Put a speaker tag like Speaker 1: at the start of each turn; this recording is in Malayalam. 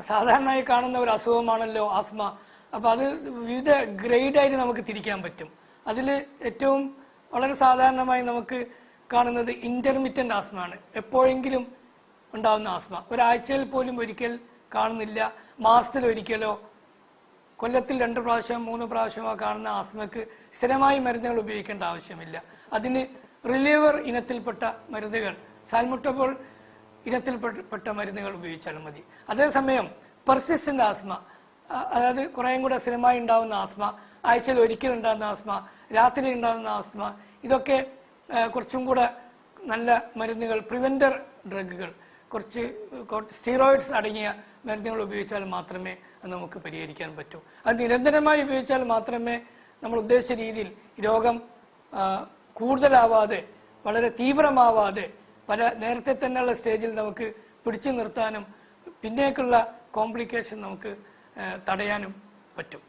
Speaker 1: സാധാരണയായി കാണുന്ന ഒരു അസുഖമാണല്ലോ ആസ്മ. അപ്പോൾ അത് വിവിധ ഗ്രേഡായിട്ട് നമുക്ക് തിരിക്കാൻ പറ്റും. അതിൽ ഏറ്റവും വളരെ സാധാരണമായി നമുക്ക് കാണുന്നത് ഇന്റർമിറ്റന്റ് ആസ്മയാണ്. എപ്പോഴെങ്കിലും ഉണ്ടാകുന്ന ആസ്മ, ഒരാഴ്ചയിൽ പോലും ഒരിക്കൽ കാണുന്നില്ല, മാസത്തിൽ ഒരിക്കലോ കൊല്ലത്തിൽ 2 പ്രാവശ്യം 3 പ്രാവശ്യമോ കാണുന്ന ആസ്മയ്ക്ക് സ്ഥിരമായി മരുന്നുകൾ ഉപയോഗിക്കേണ്ട ആവശ്യമില്ല. അതിന് റിലീവർ ഇനത്തിൽപ്പെട്ട മരുന്നുകൾ, സാൽമുട്ടബോൾ ഇനത്തിൽപ്പെട്ട മരുന്നുകൾ ഉപയോഗിച്ചാലും മതി. അതേസമയം പെർസിസ്റ്റന്റ് ആസ്മ, അതായത് കുറേയും കൂടെ സ്ഥിരമായി ഉണ്ടാകുന്ന ആസ്മ, ആഴ്ചയിൽ ഒരിക്കൽ ഉണ്ടാകുന്ന ആസ്മ, രാത്രി ഉണ്ടാകുന്ന ആസ്മ, ഇതൊക്കെ കുറച്ചും കൂടെ നല്ല മരുന്നുകൾ, പ്രിവെന്റർ ഡ്രഗുകൾ, കുറച്ച് സ്റ്റീറോയിഡ്സ് അടങ്ങിയ മരുന്നുകൾ ഉപയോഗിച്ചാൽ മാത്രമേ അത് നമുക്ക് പരിഹരിക്കാൻ പറ്റൂ. അത് നിരന്തരമായി ഉപയോഗിച്ചാൽ മാത്രമേ നമ്മൾ ഉദ്ദേശിച്ച രീതിയിൽ രോഗം കൂടുതലാവാതെ, വളരെ തീവ്രമാവാതെ, നേരത്തെ തന്നെയുള്ള സ്റ്റേജിൽ നമുക്ക് പിടിച്ചു നിർത്താനും പിന്നേക്കുള്ള കോംപ്ലിക്കേഷൻ നമുക്ക് തടയാനും പറ്റും.